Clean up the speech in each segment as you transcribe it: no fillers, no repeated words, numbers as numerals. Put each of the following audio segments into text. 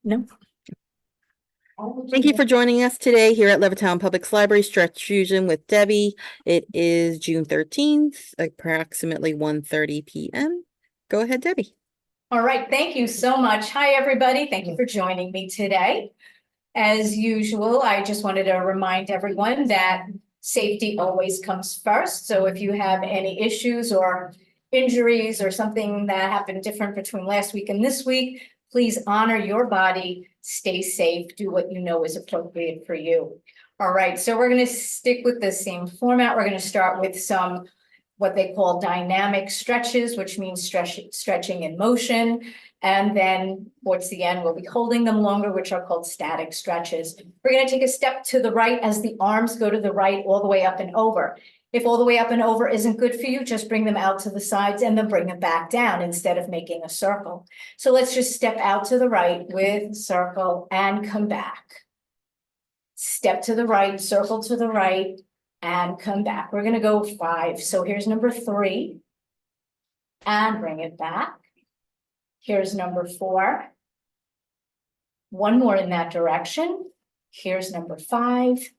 No. Thank you for joining us today here at Levittown Public Library Stretch Fusion with Debbie. It is June 13th, approximately 1:30 p.m. Go ahead, Debbie. All right, thank you so much. Hi, everybody. Thank you for joining me today. As usual, I just wanted to remind everyone that safety always comes first. So if you have any issues or injuries or something that happened different between last week and this week, please honor your body, stay safe, do what you know is appropriate for you. All right, so we're going to stick with the same format. We're going to start with some what they call dynamic stretches, which means stretching in motion. And then towards the end, we'll be holding them longer, which are called static stretches. We're going to take a step to the right as the arms go to the right all the way up and over. If all the way up and over isn't good for you, just bring them out to the sides and then bring them back down instead of making a circle. So let's just step out to the right with circle and come back. Step to the right, circle to the right, and come back. We're going to go 5. So here's number 3 and bring it back. Here's number 4. One more in that direction. Here's number 5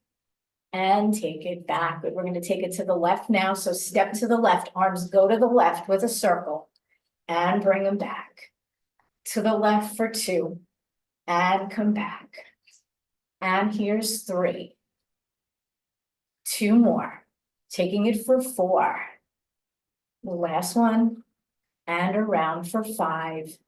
and take it back. But we're going to take it to the left now. So step to the left, arms go to the left with a circle and bring them back. To the left for 2 and come back. And here's 3. 2 more, taking it for 4. The last one, and around for 5,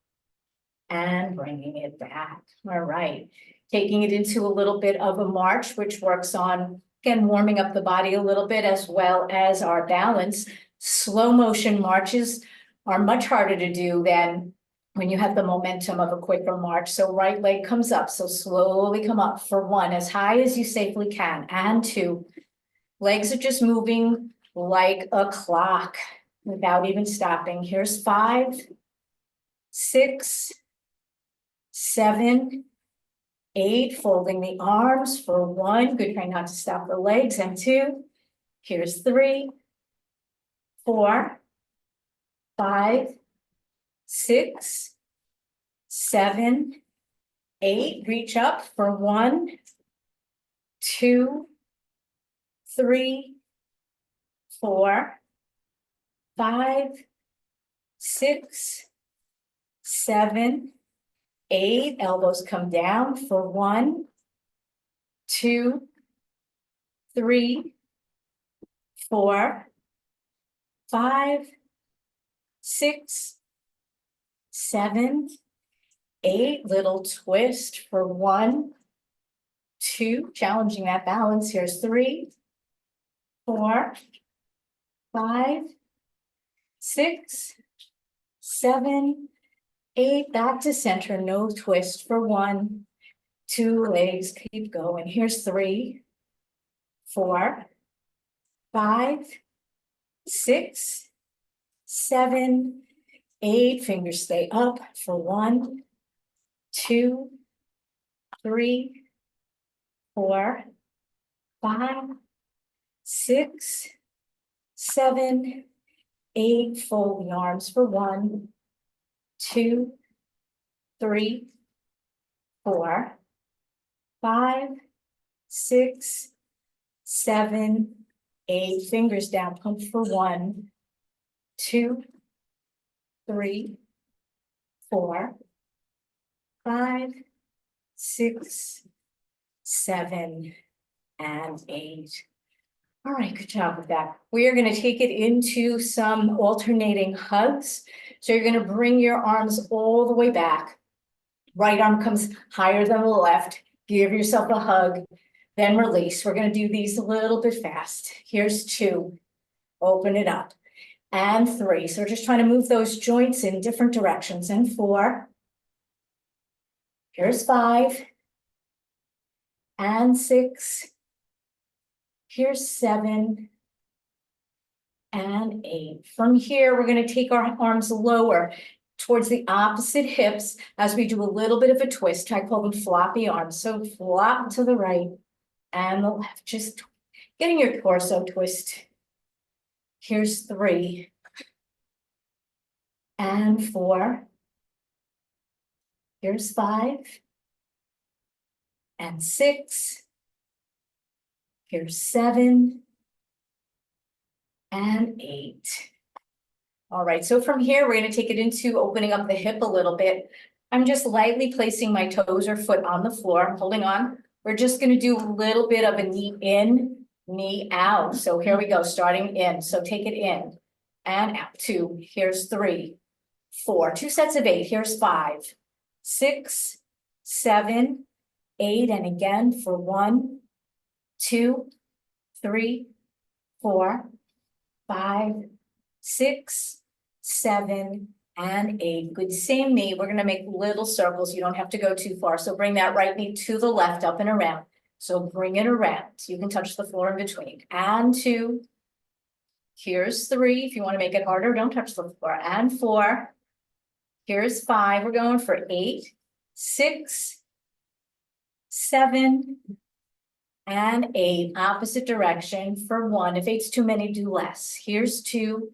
and bringing it back. All right, taking it into a little bit of a march, which works on, again, warming up the body a little bit as well as our balance. Slow motion marches are much harder to do than when you have the momentum of a quicker march. So right leg comes up, so slowly come up for 1, as high as you safely can, and 2. Legs are just moving like a clock without even stopping. Here's 5, 6, 7, 8, folding the arms for 1. Good, try not to stop the legs, and 2. Here's 3, 4, 5, 6, 7, 8. Reach up for 1, 2, 3, 4, 5, 6, 7, 8. Elbows come down for 1, 2, 3, 4, 5, 6, 7, 8. Little twist for 1, 2. Challenging that balance. Here's 3, 4, 5, 6, 7, 8. Back to center. No twist for 1, 2. Legs keep going. Here's 3, 4, 5, 6, 7, 8. Fingers stay up for 1, 2, 3, 4, 5, 6, 7, 8. Fold the arms for 1, 2, 3, 4, 5, 6, 7, 8. Fingers down, pump for 1, 2, 3, 4, 5, 6, 7, and 8. All right, good job with that. We are going to take it into some alternating hugs. So you're going to bring your arms all the way back. Right arm comes higher than the left. Give yourself a hug, then release. We're going to do these a little bit fast. Here's 2. Open it up. And 3. So we're just trying to move those joints in different directions. And 4. Here's 5. And 6. Here's 7. And 8. From here, we're going to take our arms lower towards the opposite hips as we do a little bit of a twist. I call them floppy arms. So flop to the right and the left, just getting your torso twist. Here's 3 and 4. Here's 5 and 6. Here's 7 and 8. All right, so from here, we're gonna take it into opening up the hip a little bit. I'm just lightly placing my toes or foot on the floor, I'm holding on. We're just gonna do a little bit of a knee in, knee out. So here we go, starting in. So take it in and out. 2, here's 3, 4, 2 sets of 8. Here's 5, 6, 7, 8, and again for 1, 2, 3, 4, 5, 6, 7, and 8. Good, same knee. We're gonna make little circles. You don't have to go too far. So bring that right knee to the left, up and around. So bring it around. You can touch the floor in between. And 2. Here's 3. If you want to make it harder, don't touch the floor. And 4. Here's 5. We're going for 8, 6, 7, and 8. Opposite direction for 1. If 8's too many, do less. Here's 2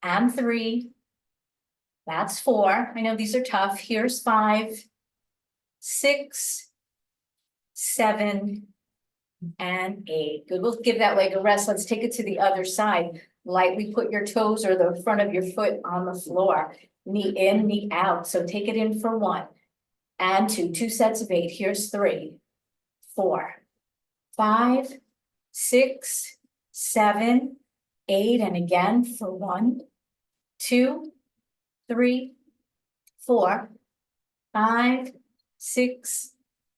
and 3. That's 4. I know these are tough. Here's 5, 6, 7, and 8. Good. We'll give that leg a rest. Let's take it to the other side. Lightly put your toes or the front of your foot on the floor. Knee in, knee out. So take it in for 1 and 2. 2 sets of 8. Here's 3, 4, 5, 6, 7, 8. And again for 1, 2, 3, 4, 5, 6,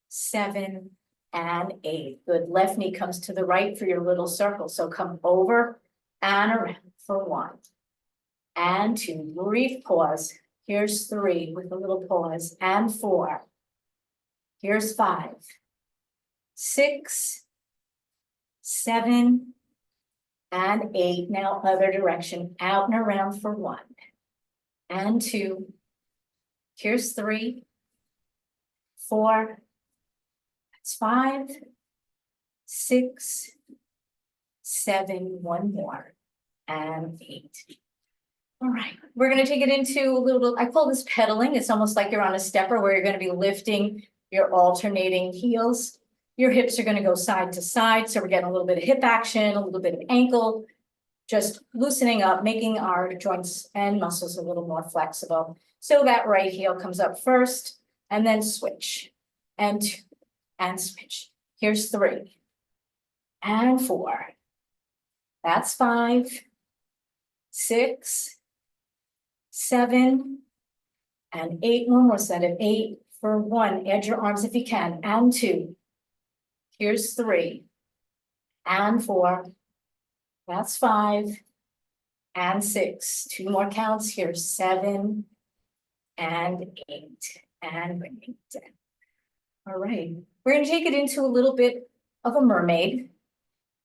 7, and 8. Good. Left knee comes to the right for your little circle. So come over and around for 1 and 2. Brief pause. Here's 3 with a little pause and 4. Here's 5, 6, 7, and 8. Now other direction, out and around for 1 and 2. Here's 3, 4. That's 5, 6, 7. One more and 8. All right, we're gonna take it into a little, I call this pedaling. It's almost like you're on a stepper where you're gonna be lifting your alternating heels. Your hips are gonna go side to side. So we're getting a little bit of hip action, a little bit of ankle, just loosening up, making our joints and muscles a little more flexible. So that right heel comes up first and then switch and 2 and switch. Here's 3 and 4. That's 5, 6, 7, and 8. One more set of 8 for 1. Edge your arms if you can. And 2. Here's 3 and 4. That's 5 and 6. 2 more counts. Here's 7 and 8. And bring it down. All right. We're going to take it into a little bit of a mermaid.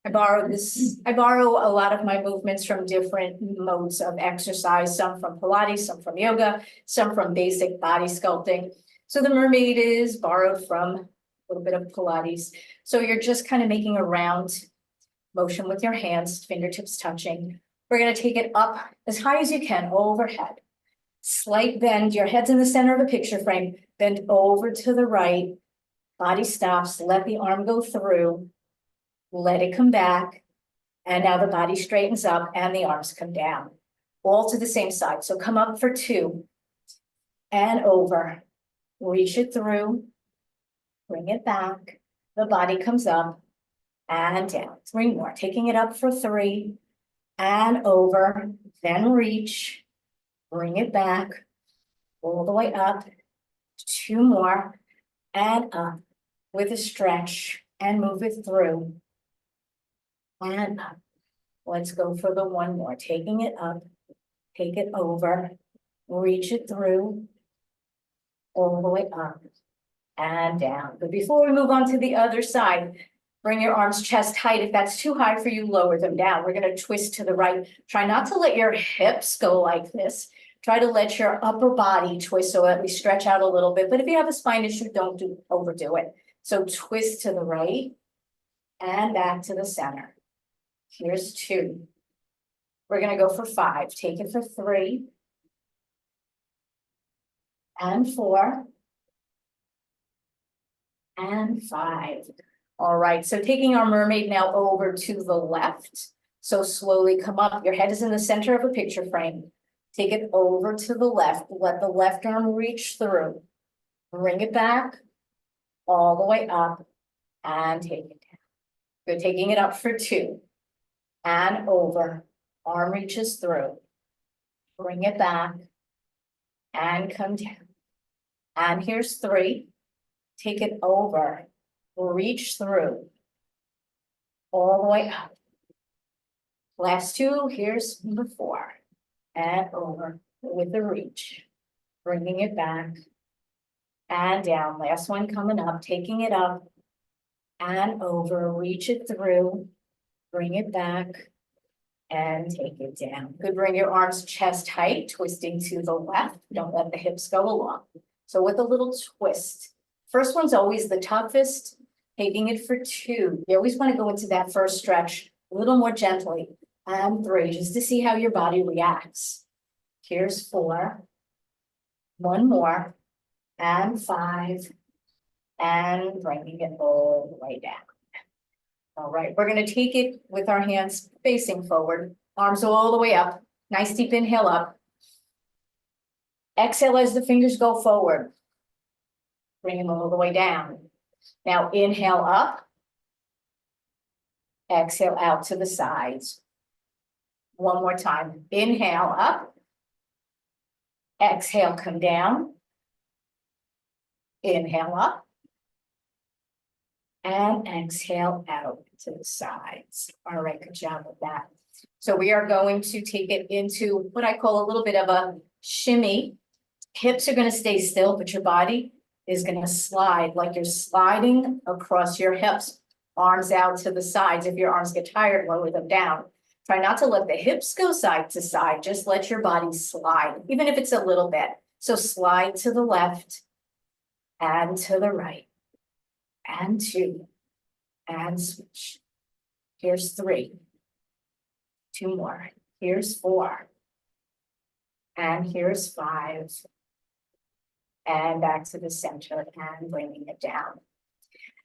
I borrow a lot of my movements from different modes of exercise, some from Pilates, some from yoga, some from basic body sculpting. So the mermaid is borrowed from a little bit of Pilates. So you're just kind of making a round motion with your hands, fingertips touching. We're going to take it up as high as you can, overhead. Slight bend, your head's in the center of a picture frame, bend over to the right, body stops, let the arm go through. Let it come back, and now the body straightens up and the arms come down, all to the same side. So come up for 2 and over, reach it through, bring it back, the body comes up and down. 3 more, taking it up for 3 and over, then reach, bring it back, all the way up, 2 more and up with a stretch and move it through. And up. Let's go for the 1 more, taking it up, take it over, reach it through, all the way up and down. But before we move on to the other side, bring your arms chest height. If that's too high for you, lower them down. We're going to twist to the right. Try not to let your hips go like this. Try to let your upper body twist so that we stretch out a little bit. But if you have a spine issue, don't overdo it. So twist to the right and back to the center. Here's 2. We're going to go for 5. Take it for 3 and 4 and 5. All right, so taking our mermaid now over to the left. So slowly come up, your head is in the center of a picture frame. Take it over to the left, let the left arm reach through. Bring it back, all the way up, and take it down. Good, taking it up for 2. And over, arm reaches through. Bring it back, and come down. And here's 3. Take it over, reach through, all the way up. Last 2, here's number 4, and over with the reach, bringing it back and down. Last one coming up, taking it up and over, reach it through, bring it back and take it down. Good, bring your arms chest height, twisting to the left. Don't let the hips go along. So with a little twist. First one's always the toughest, taking it for 2. You always want to go into that first stretch a little more gently. And 3, just to see how your body reacts. Here's 4. 1 more. And 5. And bringing it all the way down. All right, we're going to take it with our hands facing forward. Arms all the way up. Nice deep inhale up. Exhale as the fingers go forward. Bring them all the way down. Now inhale up. Exhale out to the sides. One more time. Inhale up. Exhale, come down. Inhale up. And exhale out to the sides. All right, good job with that. So we are going to take it into what I call a little bit of a shimmy. Hips are going to stay still, but your body is going to slide like you're sliding across your hips. Arms out to the sides. If your arms get tired, lower them down. Try not to let the hips go side to side. Just let your body slide, even if it's a little bit. So slide to the left and to the right. And 2. And switch. Here's 3. 2 more. Here's 4. And here's 5. And back to the center and bringing it down.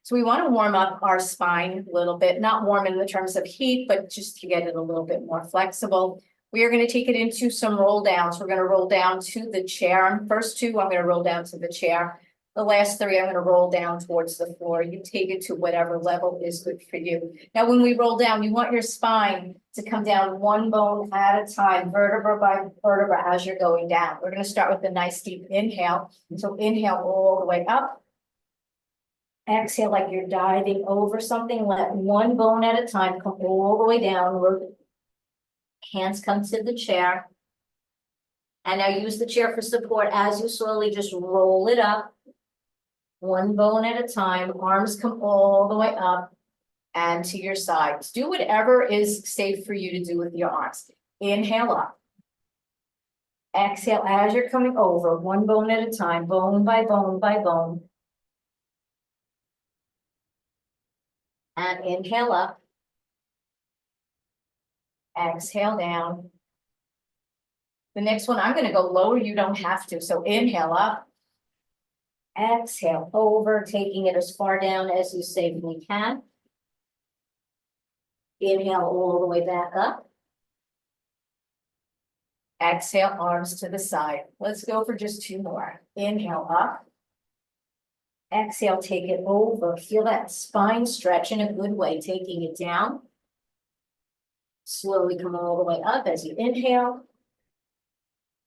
So we want to warm up our spine a little bit, not warm in the terms of heat, but just to get it a little bit more flexible. We are going to take it into some roll downs. We're going to roll down to the chair. First 2, I'm going to roll down to the chair. The last 3, I'm going to roll down towards the floor. You take it to whatever level is good for you. Now, when we roll down, you want your spine to come down 1 bone at a time, vertebra by vertebra as you're going down. We're going to start with a nice deep inhale. So inhale all the way up. Exhale like you're diving over something. Let 1 bone at a time come all the way down. Hands come to the chair. And now use the chair for support as you slowly just roll it up. 1 bone at a time. Arms come all the way up and to your sides. Do whatever is safe for you to do with your arms. Inhale up. Exhale as you're coming over. 1 bone at a time. Bone by bone by bone. And inhale up. Exhale down. The next one, I'm going to go lower. You don't have to. So inhale up. Exhale over, taking it as far down as you safely can. Inhale all the way back up. Exhale, arms to the side. Let's go for just 2 more. Inhale up. Exhale, take it over. Feel that spine stretch in a good way, taking it down. Slowly come all the way up as you inhale.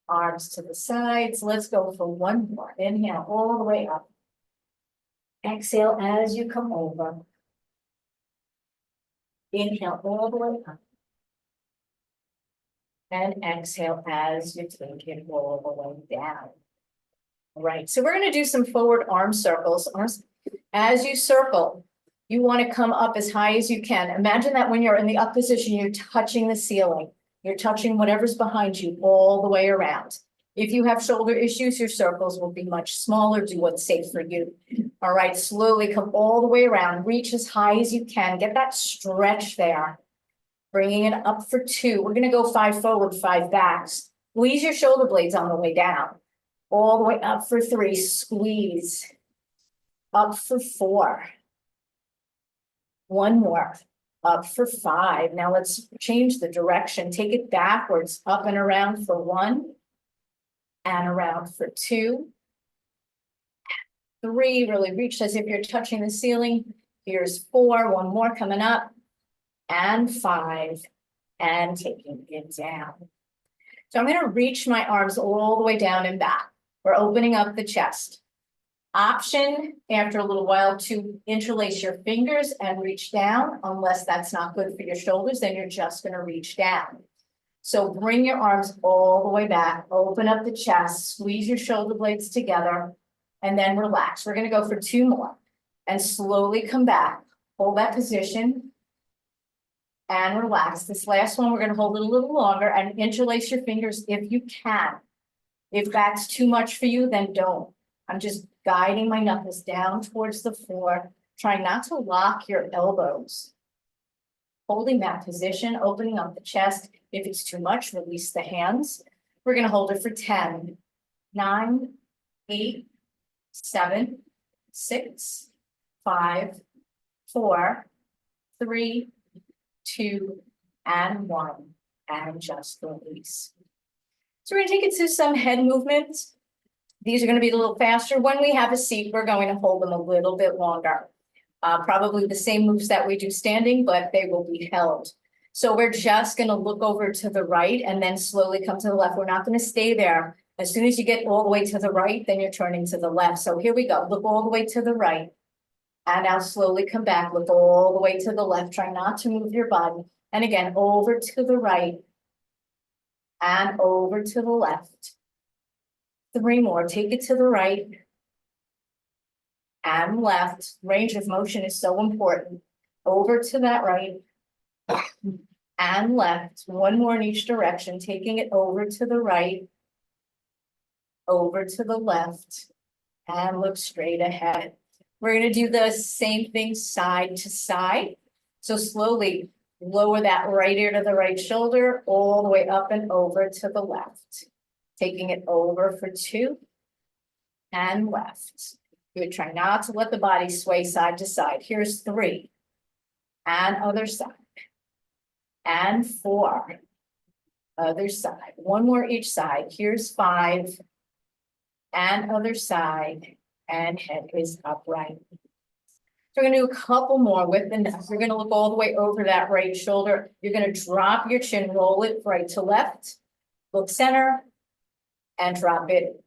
Arms to the sides. Let's go for 1 more. Inhale all the way up. Exhale as you come over. Inhale all the way up. And exhale as you take it all the way down. All right, so we're going to do some forward arm circles. As you circle, you want to come up as high as you can. Imagine that when you're in the up position, you're touching the ceiling. You're touching whatever's behind you all the way around. If you have shoulder issues, your circles will be much smaller. Do what's safe for you. All right, slowly come all the way around. Reach as high as you can. Get that stretch there. Bringing it up for 2. We're going to go 5 forward, 5 back. Squeeze your shoulder blades on the way down. All the way up for 3. Squeeze. up for 4. One more, up for 5. Now let's change the direction, take it backwards, up and around for 1. And around for 2. 3, really reach as if you're touching the ceiling. Here's 4, one more coming up. And 5, and taking it down. So I'm gonna reach my arms all the way down and back. We're opening up the chest. Option, after a little while, to interlace your fingers and reach down, unless that's not good for your shoulders, then you're just gonna reach down. So bring your arms all the way back, open up the chest, squeeze your shoulder blades together, and then relax. We're gonna go for 2 more. And slowly come back, hold that position. And relax. This last one, we're gonna hold it a little longer and interlace your fingers if you can. If that's too much for you, then don't. I'm just guiding my knuckles down towards the floor, trying not to lock your elbows. Holding that position, opening up the chest. If it's too much, release the hands. We're gonna hold it for 10, 9, 8, 7, 6, 5, 4, 3, 2, and 1, and just release. So we're gonna take it to some head movements. These are gonna be a little faster. When we have a seat, we're going to hold them a little bit longer. Probably the same moves that we do standing, but they will be held. So we're just gonna look over to the right and then slowly come to the left. We're not gonna stay there. As soon as you get all the way to the right, then you're turning to the left. So here we go. Look all the way to the right. And now slowly come back. Look all the way to the left. Try not to move your body. And again, over to the right. And over to the left. 3 more. Take it to the right. And left. Range of motion is so important. Over to that right. And left. 1 more in each direction. Taking it over to the right. Over to the left. And look straight ahead. We're gonna do the same thing side to side. So slowly lower that right ear to the right shoulder, all the way up and over to the left. Taking it over for 2. And left. Good, try not to let the body sway side to side. Here's 3. And other side. And 4. Other side. 1 more each side. Here's 5. And other side. And head is upright. So we're gonna do a couple more with the neck. We're gonna look all the way over that right shoulder. You're gonna drop your chin, roll it right to left, look center, and drop it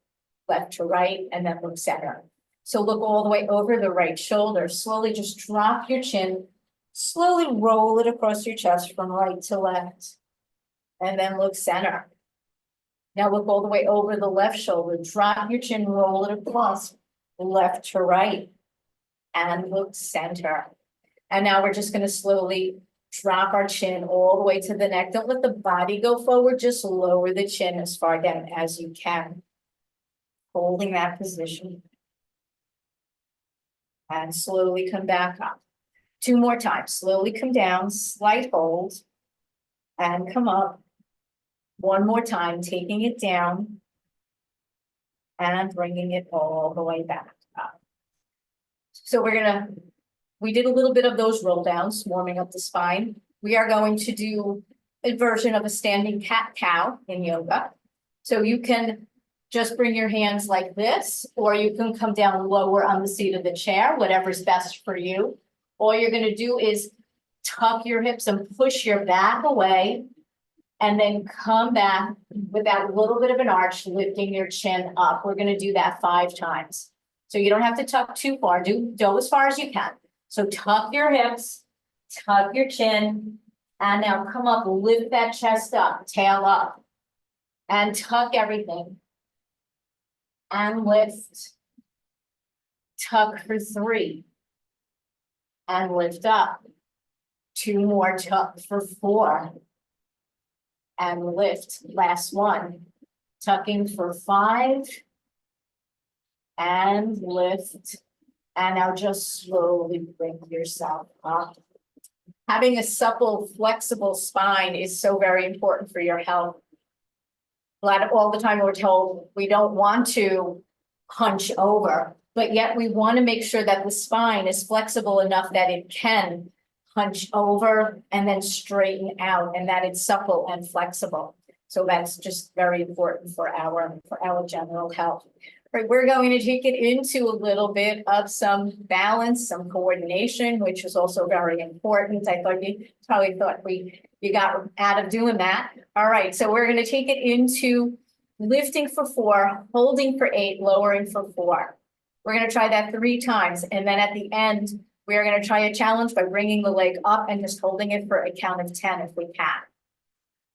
left to right, and then look center. So look all the way over the right shoulder. Slowly just drop your chin, slowly roll it across your chest from right to left, and then look center. Now look all the way over the left shoulder. Drop your chin, roll it across left to right, and look center. And now we're just gonna slowly drop our chin all the way to the neck. Don't let the body go forward, just lower the chin as far down as you can. Holding that position. And slowly come back up. 2 more times, slowly come down, slight hold, and come up. 1 more time, taking it down. And bringing it all the way back up. So we did a little bit of those roll downs, warming up the spine. We are going to do a version of a standing cat-cow in yoga. So you can just bring your hands like this, or you can come down lower on the seat of the chair, whatever's best for you. All you're gonna do is tuck your hips and push your back away. And then come back with that little bit of an arch, lifting your chin up. We're gonna do that 5 times. So you don't have to tuck too far, go as far as you can. So tuck your hips, tuck your chin, and now come up, lift that chest up, tail up. And tuck everything. And lift. Tuck for 3. And lift up. 2 more, tuck for 4. And lift, last one, tucking for 5. And lift, and now just slowly bring yourself up. Having a supple, flexible spine is so very important for your health. All the time we're told we don't want to hunch over, but yet we want to make sure that the spine is flexible enough that it can hunch over and then straighten out, and that it's supple and flexible. So that's just very important for our general health. Right, we're going to take it into a little bit of some balance, some coordination, which is also very important. I thought you probably thought you got out of doing that. All right, so we're going to take it into lifting for 4, holding for 8, lowering for 4. We're going to try that 3 times, and then at the end, we are going to try a challenge by bringing the leg up and just holding it for a count of 10 if we can.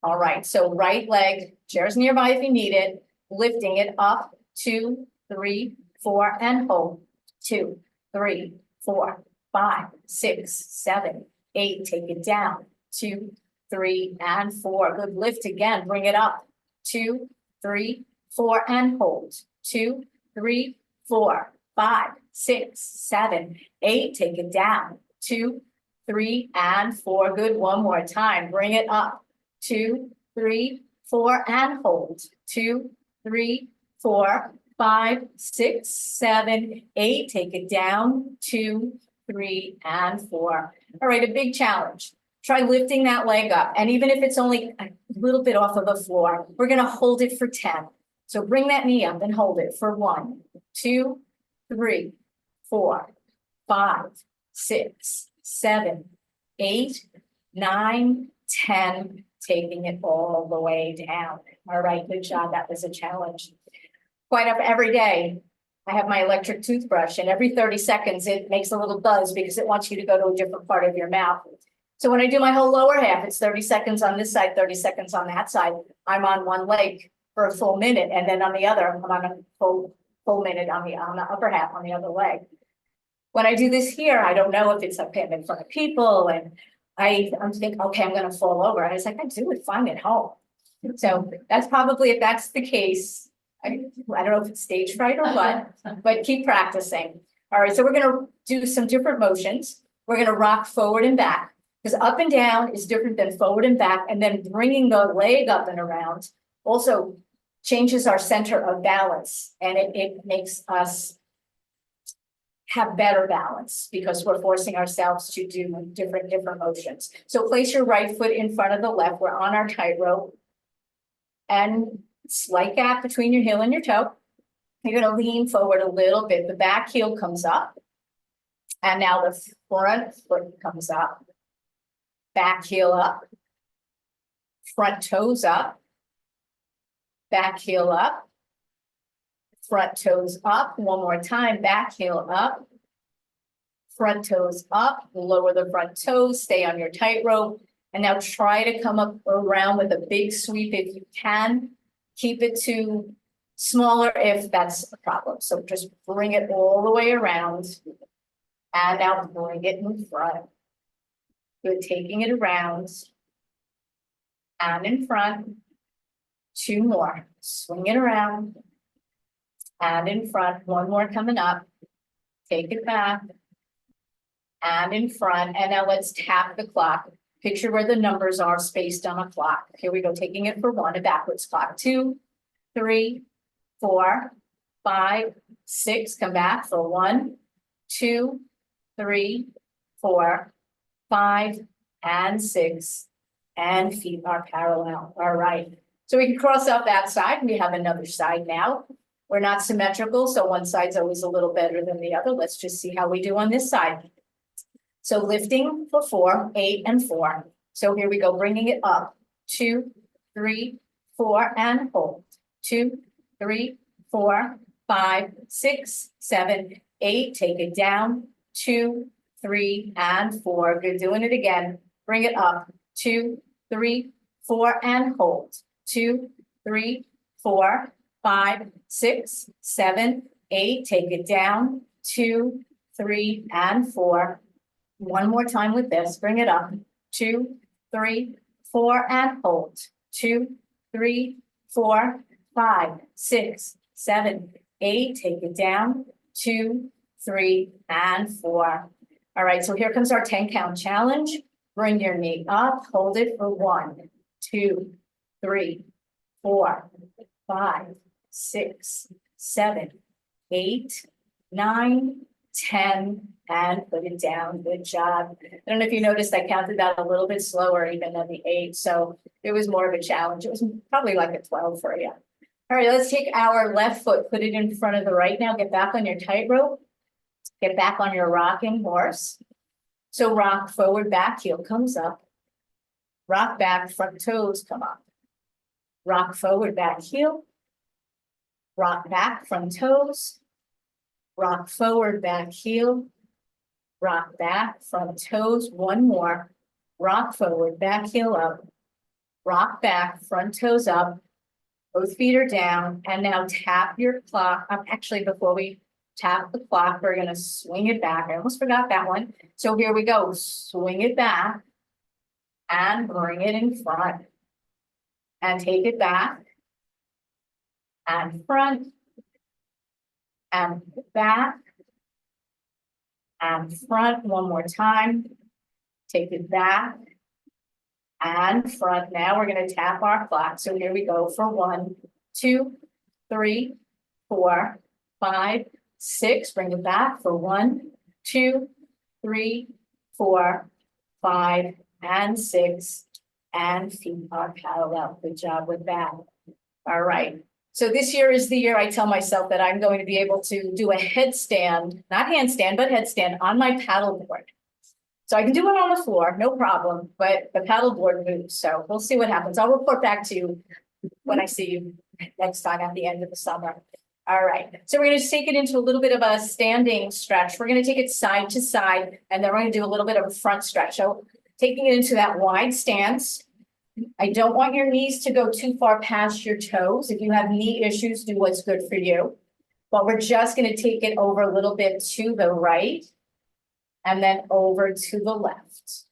All right, so right leg, chair's nearby if you need it, lifting it up, 2, 3, 4, and hold. 2, 3, 4, 5, 6, 7, 8. Take it down. 2, 3, and 4. Good lift again. Bring it up. 2, 3, 4, and hold. 2, 3, 4, 5, 6, 7, 8. Take it down. 2, 3, and 4. Good. One more time. Bring it up. 2, 3, 4, and hold. 2, 3, 4, 5, 6, 7, 8. Take it down. 2, 3, and 4. All right, a big challenge. Try lifting that leg up. And even if it's only a little bit off of the floor, we're going to hold it for 10. So bring that knee up and hold it for 1, 2, 3, 4, 5, 6, 7, 8, 9, 10. Taking it all the way down. All right, good job. That was a challenge. Quite up every day, I have my electric toothbrush, and every 30 seconds it makes a little buzz because it wants you to go to a different part of your mouth. So when I do my whole lower half, it's 30 seconds on this side, 30 seconds on that side. I'm on one leg for a full minute, and then on the other, I'm on a full minute on the upper half on the other leg. When I do this here, I don't know if it's up in front of people, and I'm thinking, okay, I'm gonna fall over. And I was like, I do it fine at home. So that's probably, if that's the case, I don't know if it's stage fright or what, but keep practicing. All right, so we're gonna do some different motions. We're gonna rock forward and back, because up and down is different than forward and back, and then bringing the leg up and around also changes our center of balance, and it makes us have better balance because we're forcing ourselves to do different motions. So place your right foot in front of the left. We're on our tightrope, and slight gap between your heel and your toe. You're going to lean forward a little bit. The back heel comes up, and now the front foot comes up. Back heel up, front toes up, back heel up, front toes up. One more time, back heel up, front toes up, lower the front toes, stay on your tightrope, and now try to come up around with a big sweep if you can. Keep it to smaller if that's a problem. So just bring it all the way around, and now bring it in front. Good, taking it around and in front. 2 more, swing it around and in front. 1 more coming up, take it back and in front. And now let's tap the clock. Picture where the numbers are spaced on a clock. Here we go, taking it for 1, a backwards clock. 2, 3, 4, 5, 6, come back for 1, 2, 3, 4, 5, and 6, and feet are parallel. All right, so we can cross out that side. We have another side now. We're not symmetrical, so one side's always a little better than the other. Let's just see how we do on this side. So lifting for 4, 8, and 4. So here we go, bringing it up. 2, 3, 4, and hold. 2, 3, 4, 5, 6, 7, 8. Take it down. 2, 3, and 4. Good, doing it again. Bring it up. 2, 3, 4, and hold. 2, 3, 4, 5, 6, 7, 8. Take it down. 2, 3, and 4. One more time with this. Bring it up. 2, 3, 4, and hold. 2, 3, 4, 5, 6, 7, 8. Take it down. 2, 3, and 4. All right, so here comes our 10-count challenge. Bring your knee up, hold it for 1, 2, 3, 4, 5, 6, 7, 8, 9, 10, and put it down. Good job. I don't know if you noticed, I counted that a little bit slower even than the 8, so it was more of a challenge. It was probably like a 12 for you. All right, let's take our left foot, put it in front of the right now. Get back on your tightrope. Get back on your rocking horse. So rock forward, back heel comes up. Rock back, front toes come up. Rock forward, back heel. Rock back, front toes. Rock forward, back heel. Rock back, front toes. One more. Rock forward, back heel up. Rock back, front toes up. Both feet are down. And now tap your clock. Actually, before we tap the clock, we're gonna swing it back. I almost forgot that one. So here we go. Swing it back. And bring it in front. And take it back. And front. And back. And front one more time. Take it back. And front. Now we're gonna tap our clock. So here we go for 1, 2, 3, 4, 5, 6. Bring it back for 1, 2, 3, 4, 5, and 6. And feet are parallel. Good job with that. All right. So this year is the year I tell myself that I'm going to be able to do a headstand, not handstand, but headstand on my paddleboard. So I can do it on the floor, no problem, but the paddleboard moves. So we'll see what happens. I'll report back to you when I see you next time at the end of the summer. All right. So we're going to take it into a little bit of a standing stretch. We're going to take it side to side, and then we're going to do a little bit of a front stretch. So taking it into that wide stance. I don't want your knees to go too far past your toes. If you have knee issues, do what's good for you. But we're just going to take it over a little bit to the right. And then over to the left.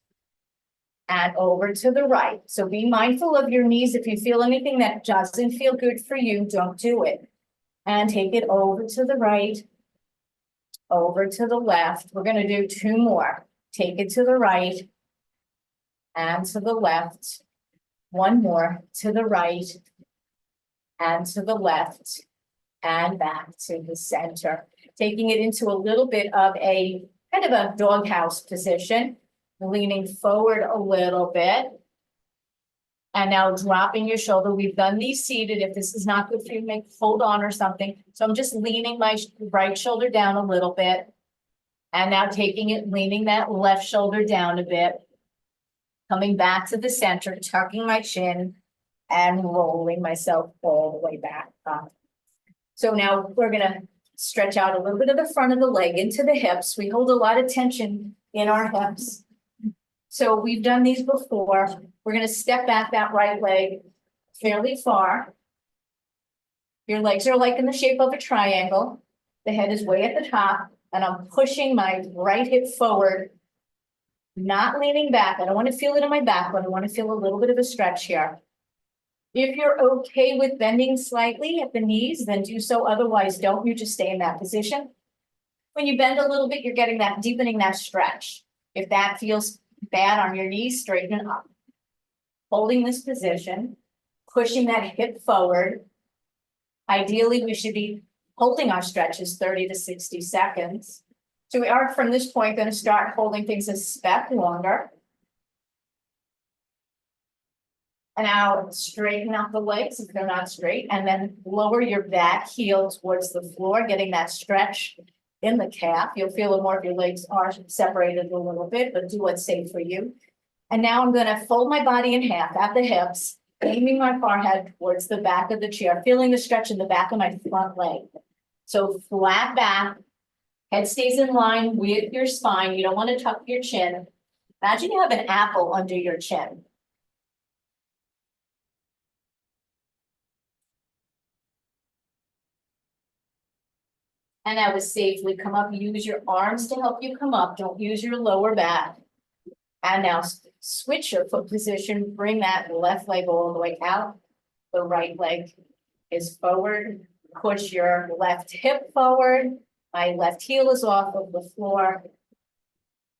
And over to the right. So be mindful of your knees. If you feel anything that doesn't feel good for you, don't do it. And take it over to the right. Over to the left. We're going to do 2 more. Take it to the right. And to the left. 1 more to the right. And to the left. And back to the center. Taking it into a little bit of a kind of a doghouse position, leaning forward a little bit. And now dropping your shoulder. We've done these seated. If this is not good for you, hold on or something. So I'm just leaning my right shoulder down a little bit. And now taking it, leaning that left shoulder down a bit. Coming back to the center, tucking my chin and rolling myself all the way back up. So now we're gonna stretch out a little bit of the front of the leg into the hips. We hold a lot of tension in our hips. So we've done these before. We're going to step back that right leg fairly far. Your legs are like in the shape of a triangle. The head is way at the top, and I'm pushing my right hip forward, not leaning back. I don't want to feel it in my back, but I want to feel a little bit of a stretch here. If you're okay with bending slightly at the knees, then do so. Otherwise, don't. You just stay in that position. When you bend a little bit, you're getting that, deepening that stretch. If that feels bad on your knees, straighten it up. Holding this position, pushing that hip forward. Ideally, we should be holding our stretches 30 to 60 seconds. So we are, from this point, going to start holding things a step longer. And now straighten out the legs if they're not straight, and then lower your back heel towards the floor, getting that stretch in the calf. You'll feel it more if your legs are separated a little bit, but do what's safe for you. And now I'm going to fold my body in half at the hips, aiming my forehead towards the back of the chair, feeling the stretch in the back of my front leg. So flat back, head stays in line with your spine. You don't want to tuck your chin. Imagine you have an apple under your chin. And now to safely come up, use your arms to help you come up. Don't use your lower back. And now switch your foot position. Bring that left leg all the way out. The right leg is forward. Push your left hip forward. My left heel is off of the floor.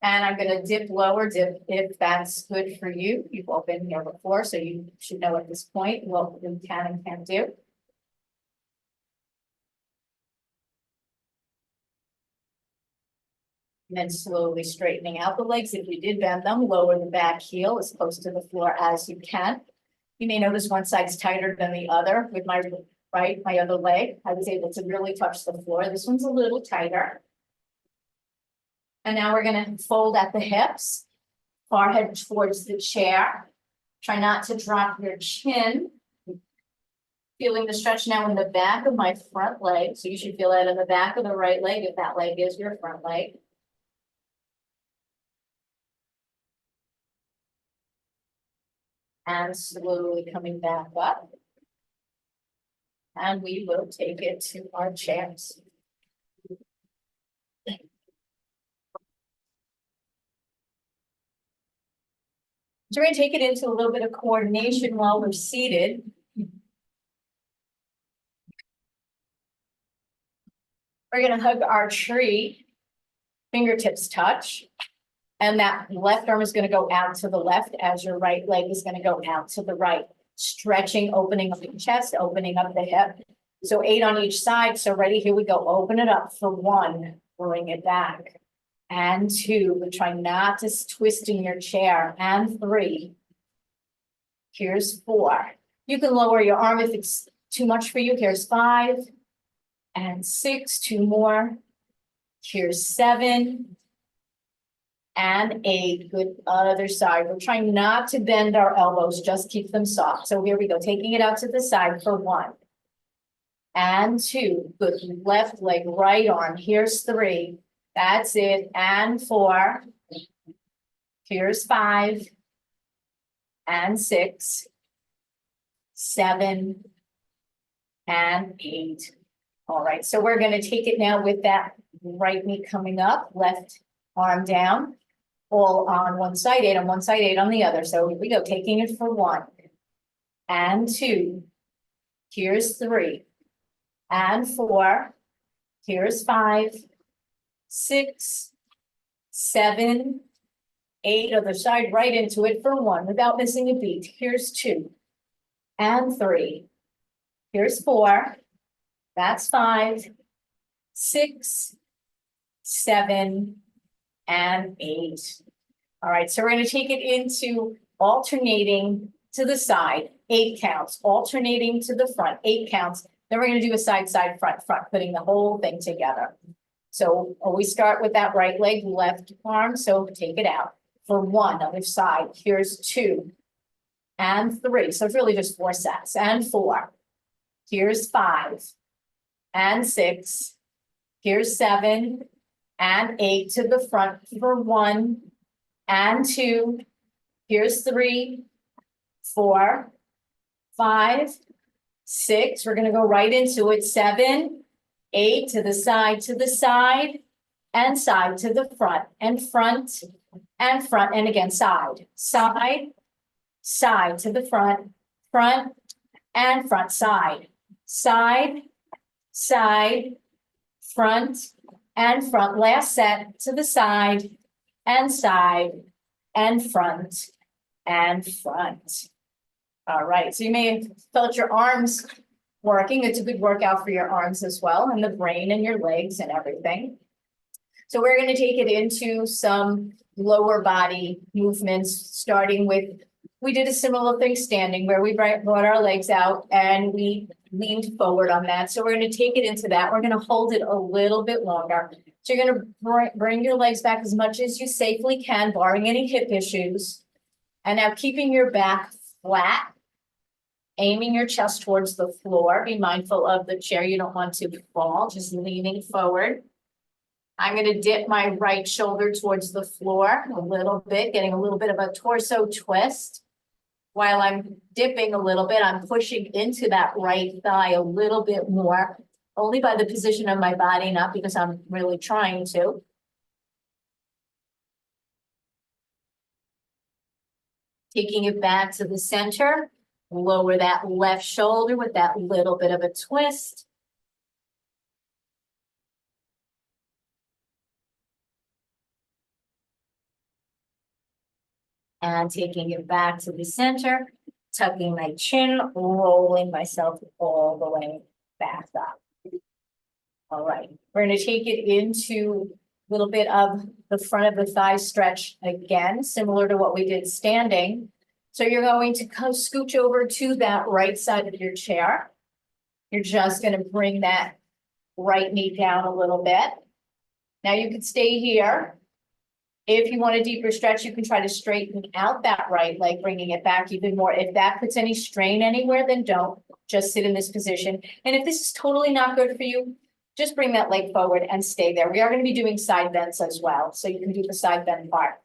And I'm going to dip lower, dip if that's good for you. You've all been here before, so you should know at this point what you can and can't do. And then slowly straightening out the legs. If you did bend them, lower the back heel as close to the floor as you can. You may notice one side's tighter than the other. With my my other leg, I was able to really touch the floor. This one's a little tighter. And now we're gonna fold at the hips, forehead towards the chair. Try not to drop your chin. Feeling the stretch now in the back of my front leg. So you should feel that in the back of the right leg if that leg is your front leg. And slowly coming back up. And we will take it to our chairs. So we're gonna take it into a little bit of coordination while we're seated. We're gonna hug our tree, fingertips touch. And that left arm is gonna go out to the left as your right leg is gonna go out to the right. Stretching, opening up the chest, opening up the hip. So 8 on each side. So ready, here we go. Open it up for 1, bring it back. And 2, but try not to twist in your chair. And 3. Here's 4. You can lower your arm if it's too much for you. Here's 5. And 6, 2 more. Here's 7. And 8, good other side. We're trying not to bend our elbows, just keep them soft. So here we go, taking it out to the side for 1. And 2, good, left leg, right arm, here's 3. That's it, and 4. Here's 5. And 6. 7. And 8. All right, so we're gonna take it now with that right knee coming up, left arm down. All on one side, 8 on one side, 8 on the other. So here we go, taking it for 1. And 2. Here's 3. And 4. Here's 5. 6. 7. 8. Other side, right into it for 1 without missing a beat. Here's 2. And 3. Here's 4. That's 5. 6. 7. And 8. All right, so we're going to take it into alternating to the side, 8 counts, alternating to the front, 8 counts. Then we're going to do a side, side, front, front, putting the whole thing together. So always start with that right leg, left arm. So take it out for 1, other side. Here's 2 and 3. So it's really just 4 sets and 4. Here's 5 and 6. Here's 7. And 8 to the front for 1 and 2. Here's 3, 4, 5, 6. We're gonna go right into it. 7, 8 to the side, and side to the front, and front, and again, side, side, side to the front, front, and front, side, side, side, front, and front. Last set to the side, and front, and front. All right, so you may have felt your arms working. It's a good workout for your arms as well, and the brain and your legs and everything. So we're going to take it into some lower body movements, starting with, we did a similar thing standing where we brought our legs out and we leaned forward on that. So we're going to take it into that. We're going to hold it a little bit longer. So you're going to bring your legs back as much as you safely can, barring any hip issues. And now keeping your back flat, aiming your chest towards the floor. Be mindful of the chair. You don't want to fall, just leaning forward. I'm going to dip my right shoulder towards the floor a little bit, getting a little bit of a torso twist. While I'm dipping a little bit, I'm pushing into that right thigh a little bit more, only by the position of my body, not because I'm really trying to. Taking it back to the center, lower that left shoulder with that little bit of a twist. And taking it back to the center, tucking my chin, rolling myself all the way back up. All right, we're going to take it into Little bit of the front of the thigh stretch again, similar to what we did standing. So you're going to scooch over to that right side of your chair. You're just gonna bring that right knee down a little bit. Now you can stay here. If you want a deeper stretch, you can try to straighten out that right leg, bringing it back even more. If that puts any strain anywhere, then don't. Just sit in this position. And if this is totally not good for you, just bring that leg forward and stay there. We are going to be doing side bends as well, so you can do the side bend part.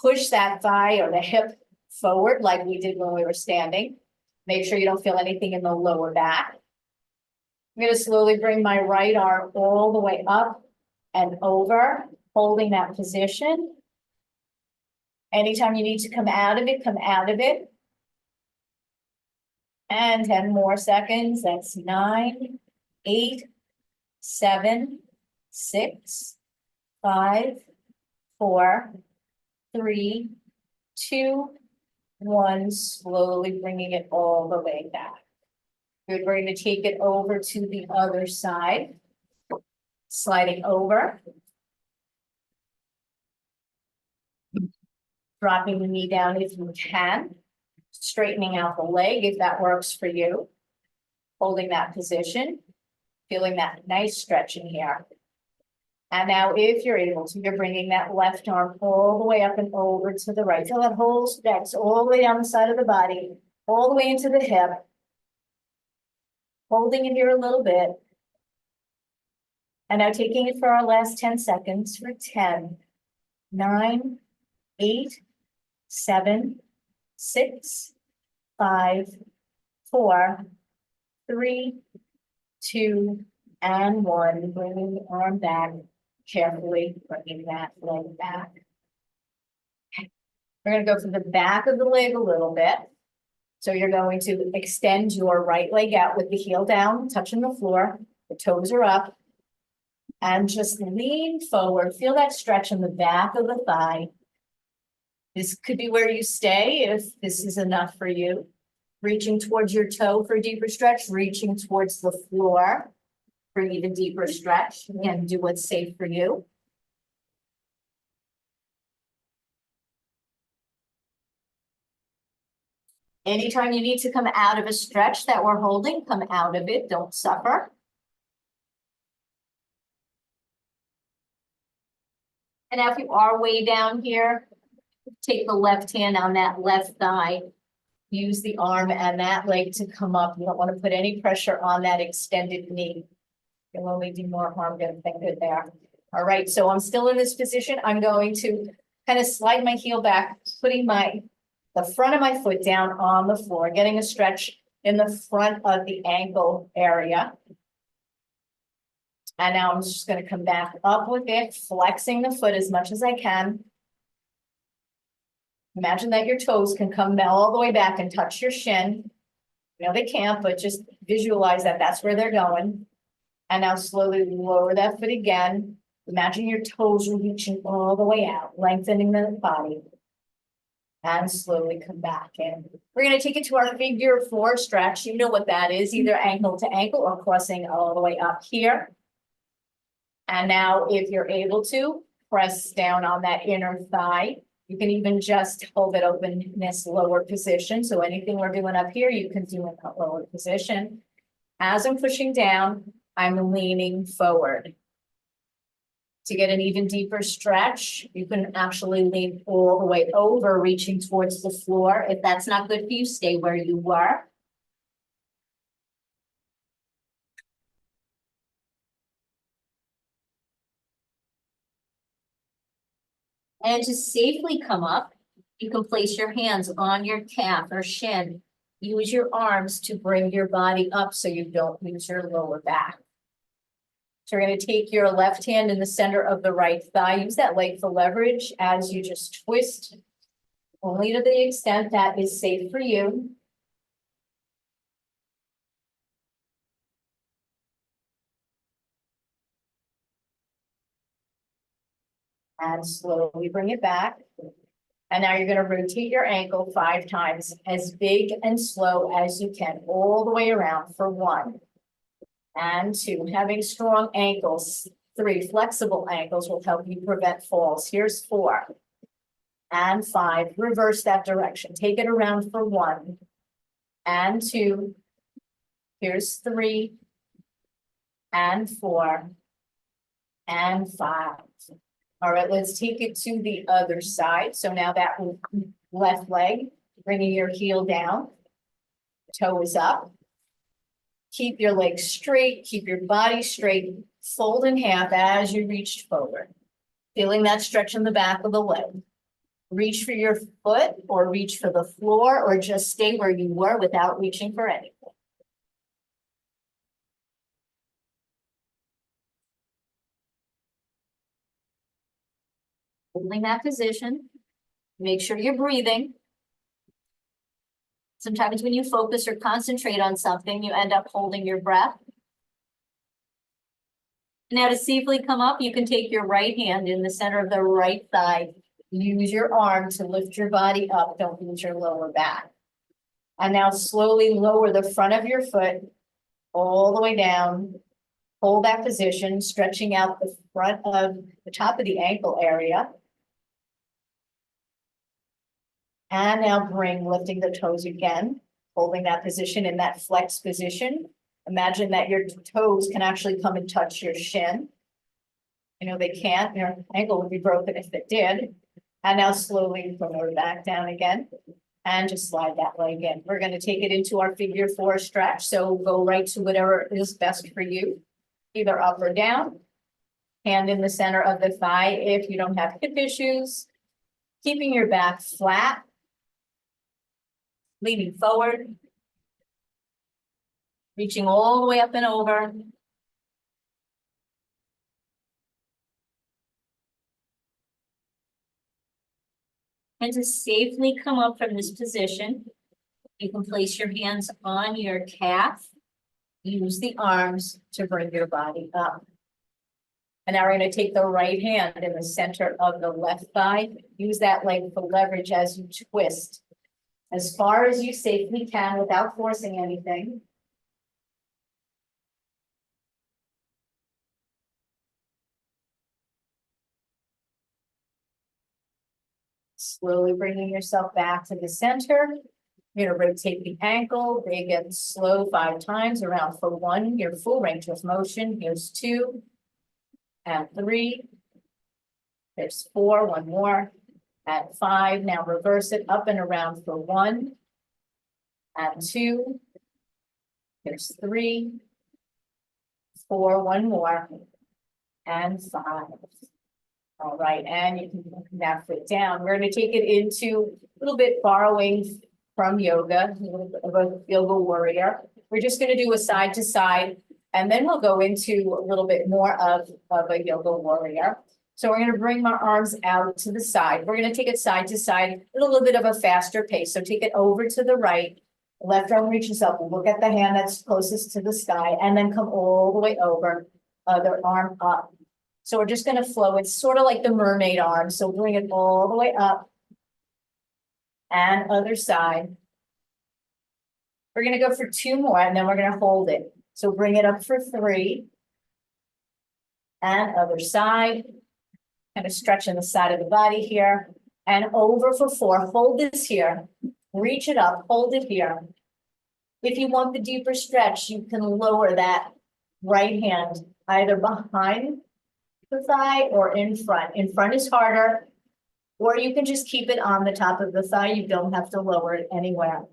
Push that thigh or the hip forward like we did when we were standing. Make sure you don't feel anything in the lower back. I'm going to slowly bring my right arm all the way up and over, holding that position. Anytime you need to come out of it, come out of it. And 10 more seconds. That's 9, 8, 7, 6, 5, 4, 3, 2, 1. Slowly bringing it all the way back. Good. We're going to take it over to the other side. Sliding over. Dropping the knee down if you can. Straightening out the leg if that works for you. Holding that position. Feeling that nice stretch in here. And now if you're able to, you're bringing that left arm all the way up and over to the right. Feel that whole stretch all the way down the side of the body, all the way into the hip. Holding it here a little bit. And now taking it for our last 10 seconds for 10, 9, 8, 7, 6, 5, 4, 3, 2, and 1. Bringing the arm back carefully, bringing that leg back. We're going to go to the back of the leg a little bit. So you're going to extend your right leg out with the heel down, touching the floor. The toes are up. And just lean forward. Feel that stretch in the back of the thigh. This could be where you stay if this is enough for you. Reaching towards your toe for a deeper stretch, reaching towards the floor for an even deeper stretch. Again, do what's safe for you. Anytime you need to come out of a stretch that we're holding, come out of it. Don't suffer. And now if you are way down here, take the left hand on that left thigh. Use the arm and that leg to come up. You don't want to put any pressure on that extended knee. You'll only do more harm than good there. All right, so I'm still in this position. I'm going to kind of slide my heel back, putting the front of my foot down on the floor, getting a stretch in the front of the ankle area. And now I'm just going to come back up with it, flexing the foot as much as I can. Imagine that your toes can come all the way back and touch your shin. You know they can't, but just visualize that that's where they're going. And now slowly lower that foot again. Imagine your toes are reaching all the way out, lengthening the body. And slowly come back in. We're going to take it to our figure 4 stretch. You know what that is, either ankle to ankle or crossing all the way up here. And now if you're able to, press down on that inner thigh. You can even just hold it open in this lower position. So anything we're doing up here, you can do in that lower position. As I'm pushing down, I'm leaning forward. To get an even deeper stretch, you can actually lean all the way over, reaching towards the floor. If that's not good for you, stay where you were. And to safely come up, you can place your hands on your calf or shin. Use your arms to bring your body up so you don't lose your lower back. So we're going to take your left hand in the center of the right thigh. Use that leg for leverage as you just twist, only to the extent that is safe for you. And slowly bring it back. And now you're going to rotate your ankle 5 times, as big and slow as you can, all the way around for 1 and 2. Having strong ankles 3 flexible ankles will help you prevent falls. Here's 4 and 5. Reverse that direction. Take it around for 1 and 2. Here's 3 and 4 and 5. All right, let's take it to the other side. So now that left leg, bringing your heel down, toe is up. Keep your legs straight, keep your body straight, fold in half as you reach forward. Feeling that stretch in the back of the leg. Reach for your foot or reach for the floor or just stay where you were without reaching for anything. Holding that position. Make sure you're breathing. Sometimes when you focus or concentrate on something, you end up holding your breath. Now to safely come up, you can take your right hand in the center of the right thigh. Use your arm to lift your body up. Don't use your lower back. And now slowly lower the front of your foot all the way down. Hold that position, stretching out the front of the top of the ankle area. And now lifting the toes again, holding that position in that flex position. Imagine that your toes can actually come and touch your shin. You know, they can't, your ankle would be broken if it did. And now slowly lower back down again and just slide that leg in. We're going to take it into our figure 4 stretch. So go right to whatever is best for you, either up or down. Hand in the center of the thigh if you don't have hip issues. Keeping your back flat. Leaning forward. Reaching all the way up and over. And to safely come up from this position, you can place your hands on your calf. Use the arms to bring your body up. And now we're going to take the right hand in the center of the left thigh. Use that leg for leverage as you twist as far as you safely can without forcing anything. Slowly bringing yourself back to the center. You're going to rotate the ankle, big and slow 5 times around for 1, your full range of motion. Here's 2 and 3. There's 4, 1 more. At 5, now reverse it up and around for 1 and 2. There's 3, 4, 1 more, and 5. All right, and you can put that foot down. We're going to take it into a little bit borrowing from yoga, a little bit of a yoga warrior. We're just going to do a side to side, and then we'll go into a little bit more of a yoga warrior. So we're going to bring our arms out to the side. We're going to take it side to side at a little bit of a faster pace. So take it over to the right. Left arm reaches up. Look at the hand that's closest to the sky and then come all the way over. Other arm up. So we're just going to flow. It's sort of like the mermaid arm. So bring it all the way up. And other side. We're going to go for 2 more and then we're going to hold it. So bring it up for 3. And other side. Kind of stretching the side of the body here and over for 4. Hold this here, reach it up, hold it here. If you want the deeper stretch, you can lower that right hand either behind the thigh or in front. In front is harder, or you can just keep it on the top of the thigh. You don't have to lower it anywhere.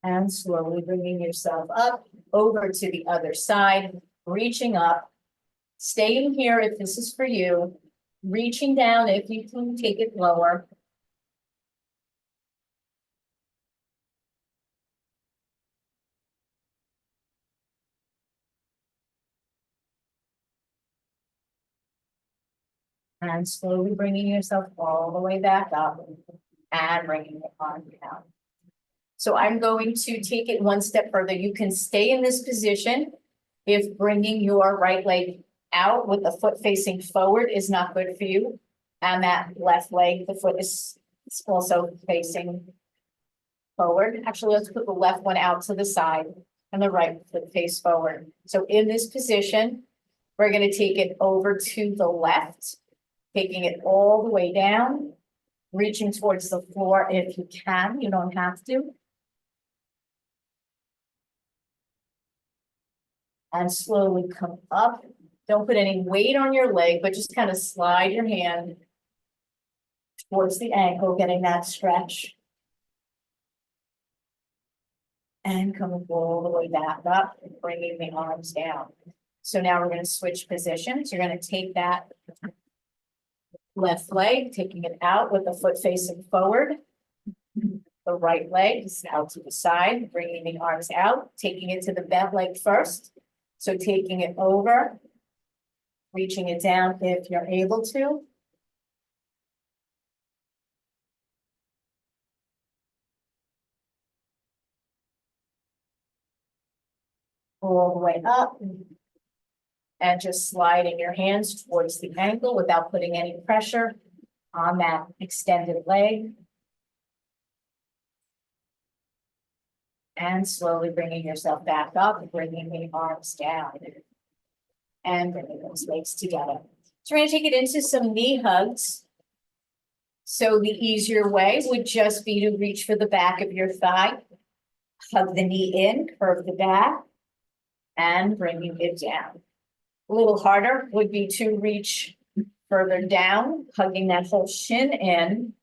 And slowly bringing yourself up over to the other side, reaching up, staying here if this is for you, reaching down if you can take it lower. And slowly bringing yourself all the way back up and bringing it on down. So I'm going to take it one step further. You can stay in this position if bringing your right leg out with the foot facing forward is not good for you. And that left leg, the foot is It's also facing forward. Actually, let's put the left one out to the side and the right foot face forward. So in this position, we're gonna take it over to the left, taking it all the way down, reaching towards the floor if you can, you don't have to. And slowly come up. Don't put any weight on your leg, but just kind of slide your hand towards the ankle, getting that stretch. And coming all the way back up and bringing the arms down. So now we're going to switch positions. You're going to take that left leg, taking it out with the foot facing forward. The right leg is out to the side, bringing the arms out, taking it to the bent leg first. So taking it over, reaching it down if you're able to. All the way up. And just sliding your hands towards the ankle without putting any pressure on that extended leg. And slowly bringing yourself back up, bringing the arms down. And bringing those legs together. So we're going to take it into some knee hugs. So the easier way would just be to reach for the back of your thigh. Hug the knee in, curve the back, and bringing it down. A little harder would be to reach further down, hugging that whole shin in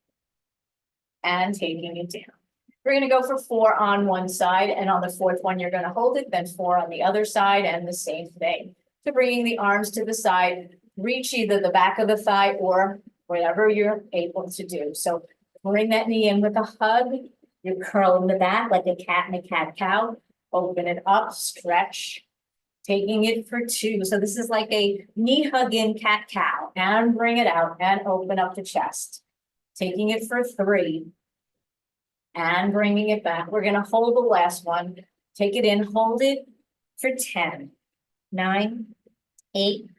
and taking it down. We're going to go for 4 on one side, and on the 4th one, you're going to hold it, then 4 on the other side, and the same thing. So bringing the arms to the side, reach either the back of the thigh or whatever you're able to do. So bring that knee in with a hug. You're curling the back like a cat and a cat-cow. Open it up, stretch. Taking it for 2. So this is like a knee hug in cat-cow, and bring it out and open up the chest. Taking it for 3 and bringing it back. We're going to hold the last one. Take it in, hold it for 10, 9, 8,